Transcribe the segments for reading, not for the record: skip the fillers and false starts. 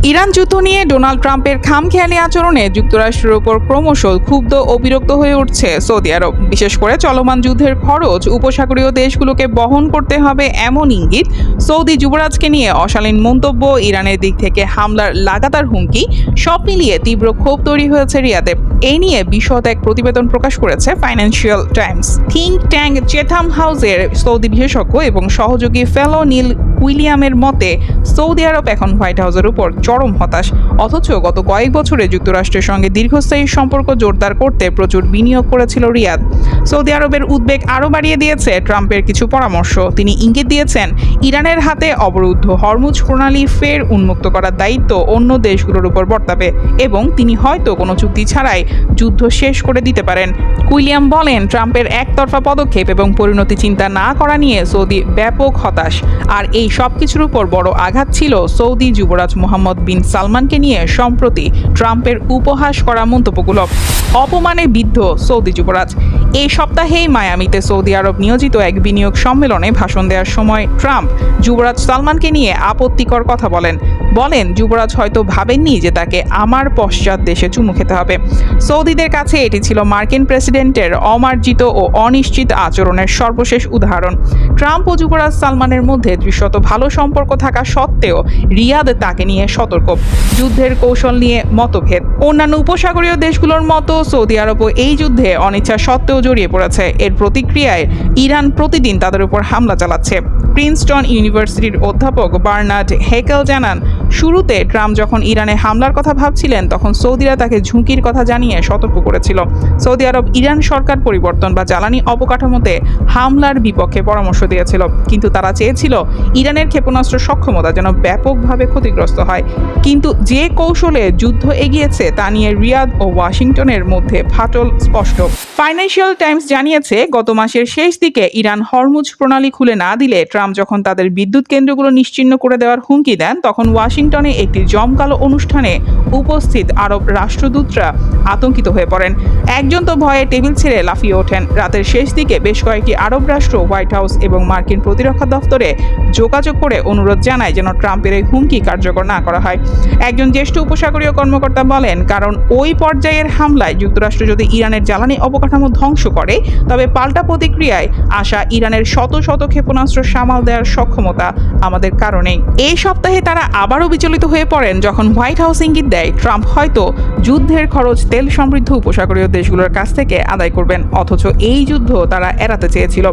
Iran যুদ্ধ নিয়ে Donald ট্রাম্পের খামখেয়ালি আচরণে যুক্তরাষ্ট্রের উপর ক্রমশ ক্ষুব্ধ ও বিরক্ত হয়ে উঠছে সৌদি আরব। বিশেষ করে চলমান যুদ্ধের খরচ উপসাগরীয় দেশগুলোকে বহন করতে হবে এমন ইঙ্গিত, সৌদি যুবরাজকে নিয়ে অশালীন মন্তব্য, ইরানের দিক থেকে হামলার লাগাতার হুমকি, সব মিলিয়ে তীব্র ক্ষোভ তৈরি হয়েছে রিয়াদে। এই নিয়ে বিশদ এক প্রতিবেদন প্রকাশ করেছে financial Times. Think tank Chatham হাউসের সৌদি বিশেষজ্ঞ এবং সহযোগী ফেলো নীল উইলিয়ামের মতে, সৌদি আরব এখন হোয়াইট হাউসের উপর চরম হতাশ। অথচ গত কয়েক বছরে যুক্তরাষ্ট্রের সঙ্গে দীর্ঘস্থায়ী সম্পর্ক জোরদার করতে প্রচুর বিনিয়োগ করেছিল রিয়াদ। সৌদি আরবের উদ্বেগ আরও বাড়িয়ে দিয়েছে ট্রাম্পের কিছু পরামর্শ। তিনি ইঙ্গিত দিয়েছেন, ইরানের হাতে অবরুদ্ধ হরমুজ প্রণালী ফের উন্মুক্ত করার দায়িত্ব অন্য দেশগুলোর উপর বর্তাবে এবং তিনি হয়তো কোনো চুক্তি ছাড়াই যুদ্ধ শেষ করে দিতে পারেন। উইলিয়াম বলেন, ট্রাম্পের একতরফা পদক্ষেপ এবং পরিণতি চিন্তা না করা নিয়ে সৌদি ব্যাপক হতাশ। আর এই সব কিছুর উপর বড় আঘাত ছিল সৌদি যুবরাজ মোহাম্মদ বিন সালমানকে নিয়ে সম্প্রতি ট্রাম্পের উপহাস করা মন্তব্যগুলো। অপমানে বিদ্ধ সৌদি যুবরাজ। এই সপ্তাহেই মায়ামিতে সৌদি আরব নিয়োজিত এক বিনিয়োগ সম্মেলনে ভাষণ দেওয়ার সময় ট্রাম্প যুবরাজ সালমানকে নিয়ে আপত্তিকর কথা বলেন। যুবরাজ হয়তো ভাবেননি যে তাকে আমার পশ্চাৎ দেশে চুমু খেতে হবে। সৌদিদের কাছে এটি ছিল মার্কিন প্রেসিডেন্টের অমার্জিত ও অনিশ্চিত আচরণের সর্বশেষ উদাহরণ। ট্রাম্প ও যুবরাজ সালমানের মধ্যে দৃশ্যত ভালো সম্পর্ক থাকা সত্ত্বেও রিয়াদ তাকে নিয়ে সতর্ক। যুদ্ধের কৌশল নিয়ে মতভেদ। অন্যান্য উপসাগরীয় দেশগুলোর মতো সৌদি আরবও এই যুদ্ধে অনিচ্ছা সত্ত্বেও জড়িয়ে পড়েছে। এর প্রতিক্রিয়ায় ইরান প্রতিদিন তাদের উপর হামলা চালাচ্ছে। প্রিন্সটন ইউনিভার্সিটির অধ্যাপক বার্নার্ড হেকেল জানান, শুরুতে ট্রাম্প যখন ইরানে হামলার কথা ভাবছিলেন তখন সৌদিরা তাকে ঝুঁকির কথা জানিয়ে সতর্ক করেছিল। সৌদি আরব ইরান সরকার পরিবর্তন বা জ্বালানি অবকাঠামোতে হামলার বিপক্ষে পরামর্শ দিয়েছিল, কিন্তু তারা চেয়েছিল ইরানের ক্ষেপণাস্ত্র সক্ষমতা যেন ব্যাপকভাবে ক্ষতিগ্রস্ত হয়। কিন্তু যে কৌশলে যুদ্ধ এগিয়েছে তা নিয়ে রিয়াদ ও ওয়াশিংটনের মধ্যে ফাটল স্পষ্ট। ফাইন্যান্সিয়াল টাইমস জানিয়েছে, গত মাসের শেষ দিকে ইরান হরমুজ প্রণালী খুলে না দিলে ট্রাম্প যখন তাদের বিদ্যুৎ কেন্দ্রগুলো নিশ্চিহ্ন করে দেওয়ার হুমকি দেন, তখন ওয়াশিংটনে একটি জমকালো অনুষ্ঠানে উপস্থিত আরব রাষ্ট্রদূতরা আতঙ্কিত হয়ে পড়েন। একজন তো ভয়ে টেবিল ছেড়ে লাফিয়ে ওঠেন। রাতের শেষ দিকে বেশ কয়েকটি আরব রাষ্ট্র হোয়াইট হাউস এবং মার্কিন প্রতিরক্ষা দফতরে যোগাযোগ করে অনুরোধ জানায় যেন ট্রাম্পের এই হুমকি কার্যকর না করা হয়। একজন জ্যেষ্ঠ উপসাগরীয় কর্মকর্তা বলেন, কারণ ওই পর্যায়ের হামলায় যুক্তরাষ্ট্র যদি ইরানের জ্বালানি অবকাঠামো ধ্বংস করে, তবে পাল্টা প্রতিক্রিয়ায় আসা ইরানের শত শত ক্ষেপণাস্ত্র সামাল দেওয়ার সক্ষমতা আমাদের কারণেই। এই সপ্তাহে তারা আবারও বিচলিত হয়ে পড়েন যখন হোয়াইট হাউস ইঙ্গিত দেয় ট্রাম্প হয়তো যুদ্ধের খরচ তেল সমৃদ্ধ উপসাগরীয় দেশগুলোর কাছ থেকে আদায় করবেন, অথচ এই যুদ্ধ তারা এড়াতে চেয়েছিল।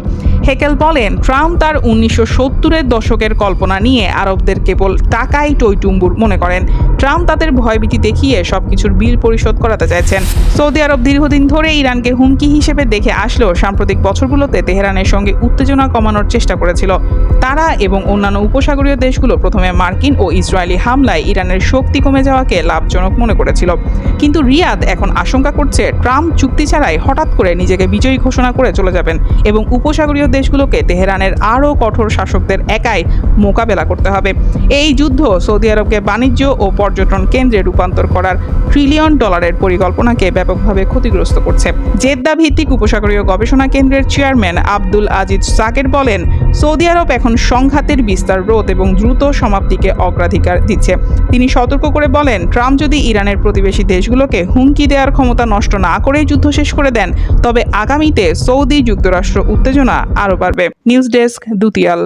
হেকেল বলেন, ট্রাম্প তার 1970-এর দশকের কল্পনা নিয়ে আরবদের কেবল টাকাই টইটুম্বুর মনে করেন। ট্রাম্প তাদের ভয়ভীতি দেখিয়ে সবকিছুর বিল পরিশোধ করাতে চাইছেন। সৌদি আরব দীর্ঘদিন ধরে ইরানকে হুমকি হিসেবে দেখে আসলেও সাম্প্রতিক বছরগুলোতে তেহরানের সঙ্গে উত্তেজনা কমানোর চেষ্টা করেছিল। তারা এবং অন্যান্য উপসাগরীয় দেশগুলো প্রথমে মার্কিন ও ইসরায়েলি হামলায় ইরানের শক্তি কমে যাওয়াকে লাভজনক মনে করেছিল। কিন্তু রিয়াদ এখন আশঙ্কা করছে ট্রাম্প চুক্তি ছাড়াই হঠাৎ করে নিজেকে বিজয়ী ঘোষণা করে চলে যাবেন এবং উপসাগরীয় দেশগুলোকে তেহরানের আরও কঠোর শাসকদের একাই মোকাবেলা করতে হবে। এই যুদ্ধ সৌদি আরবকে বাণিজ্য ও পর্যটন কেন্দ্রে রূপান্তর করার $1 ট্রিলিয়ন পরিকল্পনাকে ব্যাপকভাবে ক্ষতিগ্রস্ত করছে। জেদ্দা ভিত্তিক উপসাগরীয় গবেষণা কেন্দ্রের চেয়ারম্যান আব্দুল আজিজ সাকের বলেন, সৌদি আরব এখন সংঘাতের বিস্তার রোধ এবং দ্রুত সমাপ্তিকে অগ্রাধিকার দিচ্ছে। তিনি সতর্ক করে বলেন, ট্রাম্প যদি ইরানের প্রতিবেশী দেশগুলোকে হুমকি দেওয়ার ক্ষমতা নষ্ট না করেই যুদ্ধ শেষ করে দেন, তবে আগামীতে সৌদি যুক্তরাষ্ট্র উত্তেজনা আরও বাড়বে। News desk, দুতিয়াল।